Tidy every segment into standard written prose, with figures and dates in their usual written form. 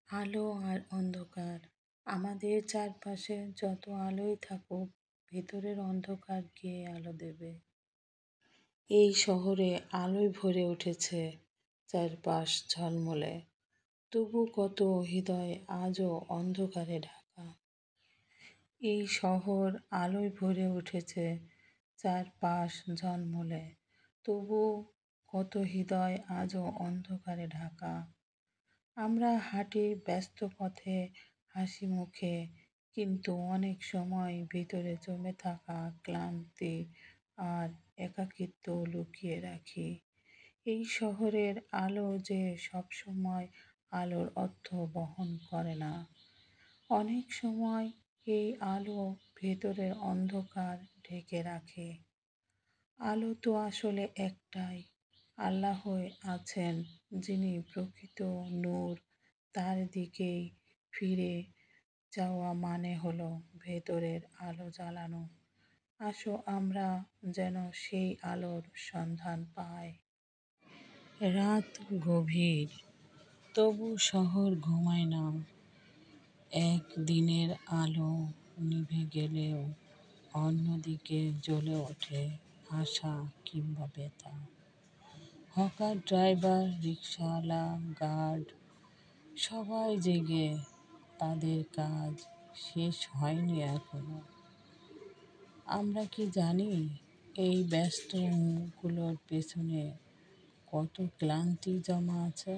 আলো আর অন্ধকার আমাদের চারপাশে যত আলোই থাকুক, ভেতরের অন্ধকার কে আলো দেবে? এই শহরে আলোয় ভরে উঠেছে চারপাশ ঝলমলে, তবু কত হৃদয় আজও অন্ধকারে ঢাকা। এই শহর আলোয় ভরে উঠেছে চারপাশ ঝলমলে, তবু কত হৃদয় আজও অন্ধকারে ঢাকা। আমরা হাঁটি ব্যস্ত পথে, হাসি মুখে, কিন্তু অনেক সময় ভিতরে জমে থাকা ক্লান্তি আর একাকিত্ব লুকিয়ে রাখি। এই শহরের আলো যে সবসময় আলোর অর্থ বহন করে না। অনেক সময় এই আলো ভেতরের অন্ধকার ঢেকে রাখে। আলো তো আসলে একটাই, আল্লাহই আছেন যিনি প্রকৃত নূর। তার দিকেই ফিরে যাওয়া মানে হলো ভেতরের আলো জ্বালানো। আসো আমরা যেন সেই আলোর সন্ধান পাই। রাত গভীর, তবু শহর ঘুমায় না। এক দিনের আলো নিভে গেলেও অন্যদিকে জ্বলে ওঠে আশা কিংবা ব্যথা। হকার, ড্রাইভার, রিকশাওয়ালা, গার্ড সবাই জেগে, তাদের কাজ শেষ হয়নি এখনো। আমরা কি জানি এই ব্যস্ত মুখগুলোর পেছনে কত ক্লান্তি জমা আছে?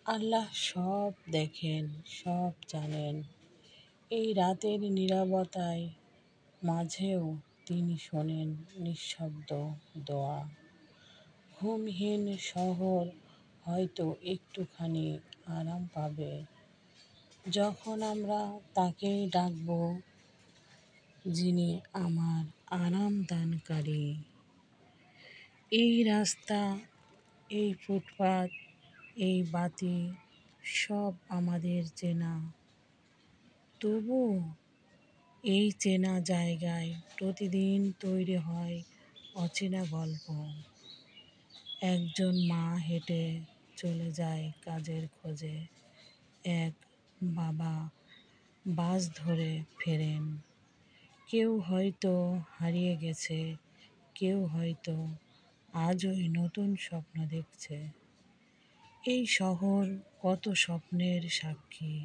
আল্লাহ সব দেখেন, সব জানেন। এই রাতের নীরবতায় মাঝেও তিনি শোনেন নিঃশব্দ দোয়া। ঘুমহীন শহর হয়তো একটুখানি আরাম পাবে যখন আমরা তাকেই ডাকব, যিনি আমার আরাম দানকারী। এই রাস্তা, এই ফুটপাত, এই বাতি সব আমাদের চেনা। তবু এই চেনা জায়গায় প্রতিদিন তৈরি হয় অচেনা গল্প। একজন মা হেঁটে চলে যায় কাজের খোঁজে, এক বাবা বাস ধরে ফেরেন। কেউ হয়তো হারিয়ে গেছে, কেউ হয়তো আজই নতুন স্বপ্ন দেখছে। এই শহর কত স্বপ্নের সাক্ষী,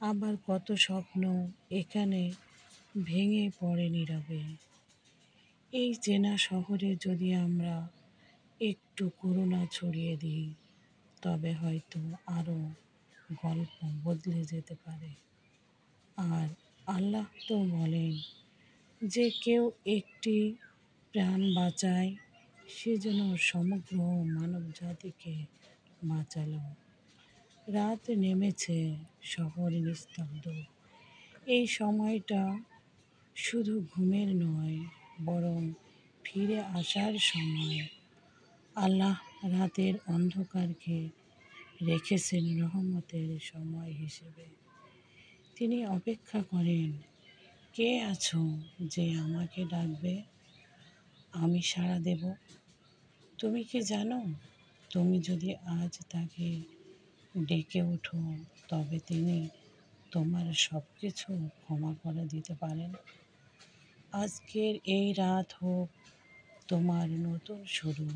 আবার কত স্বপ্ন এখানে ভেঙে পড়ে নীরবে। এই চেনা শহরে যদি আমরা একটু করুণা ছড়িয়ে দিই, তবে হয়তো আরও গল্প বদলে যেতে পারে। আর আল্লাহ তো বলেন যে কেউ একটি প্রাণ বাঁচায়, সে যেন সমগ্র মানবজাতিকে বাঁচালো। রাত নেমেছে, শহর নিস্তব্ধ। এই সময়টা শুধু ঘুমের নয়, বরং ফিরে আসার সময়। আল্লাহ রাতের অন্ধকারকে রেখেছেন রহমতের সময় হিসেবে। তিনি অপেক্ষা করেন, কে আছো যে আমাকে ডাকবে, আমি সাড়া দেব। তুমি কি জানো, তুমি যদি আজ তাকে ডেকে ওঠো, তবে তিনি তোমার সব কিছু ক্ষমা করে দিতে পারেন। আজকের এই রাত হোক তোমার নতুন শুরু।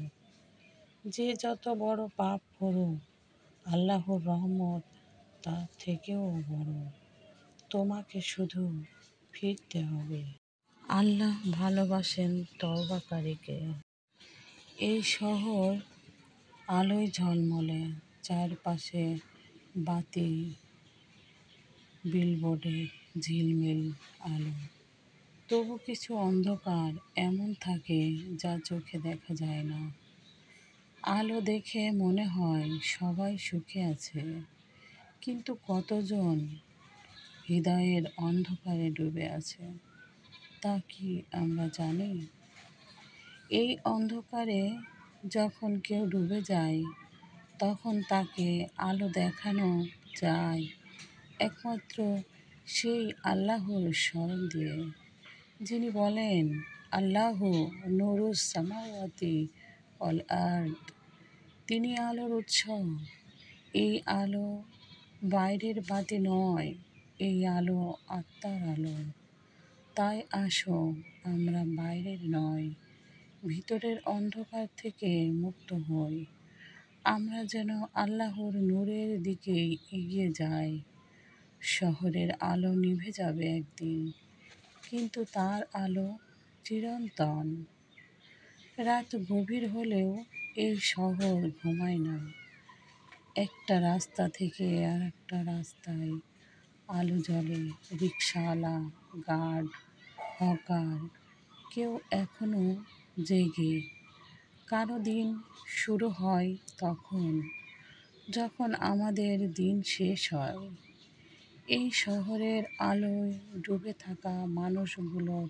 যে যত বড় পাপ করুক, আল্লাহর রহমত তার থেকেও বড়। তোমাকে শুধু ফিরতে হবে। আল্লাহ ভালোবাসেন তওবাকারীকে। এই শহর আলোয় ঝলমলে, চারপাশে বাতি, বিলবোর্ডের ঝিলমিল আলো। তবু কিছু অন্ধকার এমন থাকে যা চোখে দেখা যায় না। আলো দেখে মনে হয় সবাই সুখে আছে, কিন্তু কতজন হৃদয়ের অন্ধকারে ডুবে আছে তা কি আমরা জানি? এই অন্ধকারে যখন কেউ ডুবে যায়, তখন তাকে আলো দেখানো যায় একমাত্র সেই আল্লাহর স্মরণ দিয়ে, যিনি বলেন, আল্লাহু নূরুস সামাওয়াতি ওয়াল আরদ। তিনি আলোর উৎস। এই আলো বাইরের বাতি নয়, এই আলো আত্মার আলো। তাই আসো, আমরা বাইরের নয়, ভিতরের অন্ধকার থেকে মুক্ত হই। আমরা যেন আল্লাহর নূরের দিকে এগিয়ে যাই। শহরের আলো নিভে যাবে একদিন, কিন্তু তার আলো চিরন্তন। রাত গভীর হলেও এই শহর ঘুমায় না। একটা রাস্তা থেকে আর একটা রাস্তায় আলো জ্বলে। রিকশাওয়ালা, গার্ড, হকার, কেউ এখনো জেগে। কারো দিন শুরু হয় তখন, যখন আমাদের দিন শেষ হয়। এই শহরের আলোয় ডুবে থাকা মানুষগুলোর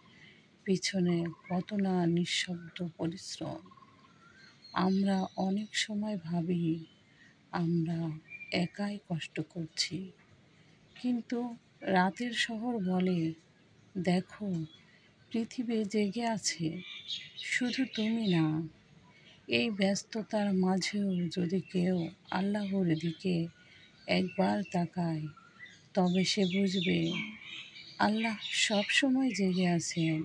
পিছনে কত না নিঃশব্দ পরিশ্রম। আমরা অনেক সময় ভাবি আমরা একাই কষ্ট করছি, কিন্তু রাতের শহর বলে, দেখো, পৃথিবী জেগে আছে, শুধু তুমি না। এই ব্যস্ততার মাঝেও যদি কেউ আল্লাহর দিকে একবার তাকায়, তবে সে বুঝবে আল্লাহ সবসময় জেগে আছেন।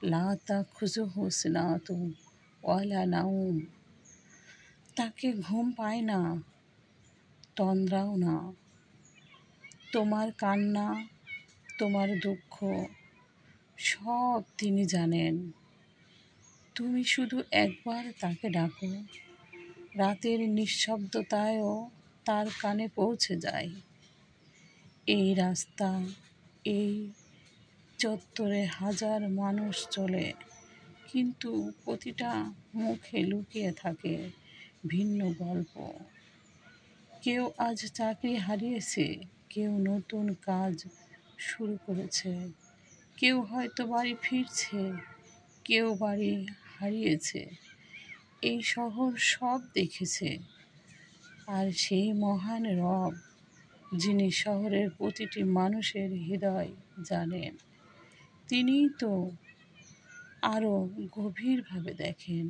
লা তাখুযুহু সিনাতুন ওয়ালা নাওম। তাকে ঘুম পায় না, তন্দ্রাও না। তোমার কান্না, তোমার দুঃখ, সব তিনি জানেন। তুমি শুধু একবার তাকে ডাকো, রাতের নিঃশব্দতায়ও তার কানে পৌঁছে যায়। এই রাস্তা, এই চত্বরে হাজার মানুষ চলে, কিন্তু প্রতিটা মুখে লুকিয়ে থাকে ভিন্ন গল্প। কেউ আজ চাকরি হারিয়েছে, কেউ নতুন কাজ শুরু করেছে, কেউ হয়তো বাড়ি ফিরছে, কেউ বাড়ি হারিয়েছে। এই শহর সব দেখেছে। আর সেই মহান রব, যিনি শহরের প্রতিটি মানুষের হৃদয় জানেন, তিনিই তো আরও গভীরভাবে দেখেন।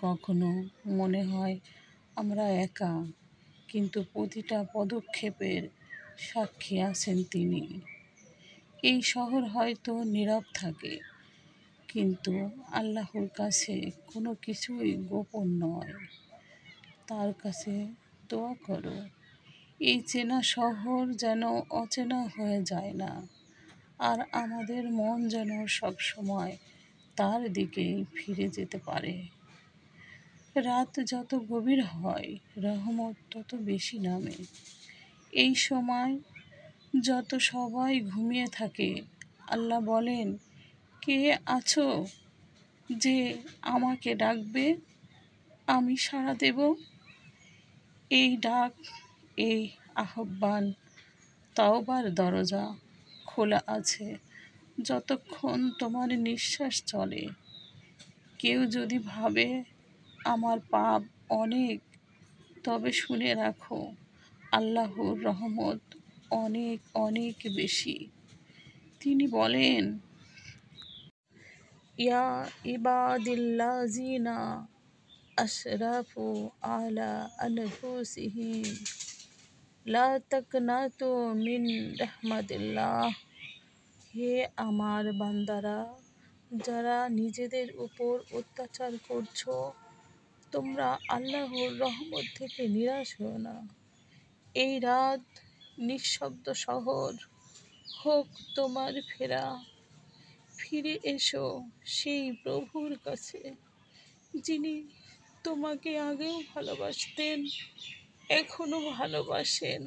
কখনো মনে হয় আমরা একা, কিন্তু প্রতিটা পদক্ষেপের সাক্ষী আছেন তিনি। এই শহর হয়তো নীরব থাকে, কিন্তু আল্লাহর কাছে কোনো কিছুই গোপন নয়। তার কাছে দোয়া করো, এই চেনা শহর যেন অচেনা হয়ে যায় না, আর আমাদের মন যেন সবসময় তার দিকেই ফিরে যেতে পারে। রাত যত গভীর হয়, রহমত তত বেশি নামে। এই সময় যত সবাই ঘুমিয়ে থাকে, আল্লাহ বলেন, কে আছো যে আমাকে ডাকবে, আমি সাড়া দেব। এই ডাক, এই আহ্বান, তাওবার দরজা খোলা আছে যতক্ষণ তোমার নিঃশ্বাস চলে। কেউ যদি ভাবে আমার পাপ অনেক, তবে শুনে রাখো, আল্লাহর রহমত অনেক অনেক বেশি। তিনি বলেন, ইয়া ইবাদিল্লাযিনা আশরাফু আলা আনফুসিহিম লা তাকনাতু মিন রাহমাতিল্লাহ। হে আমার বান্দারা, যারা নিজেদের উপর অত্যাচার করছো, তোমরা আল্লাহর রহমত থেকে নিরাশ হও না। এই রাত, নিঃশব্দ শহর, হোক তোমার ফেরা। ফিরে এসো সেই প্রভুর কাছে, যিনি তোমাকে আগেও ভালোবাসতেন, এখনো ভালোবাসেন।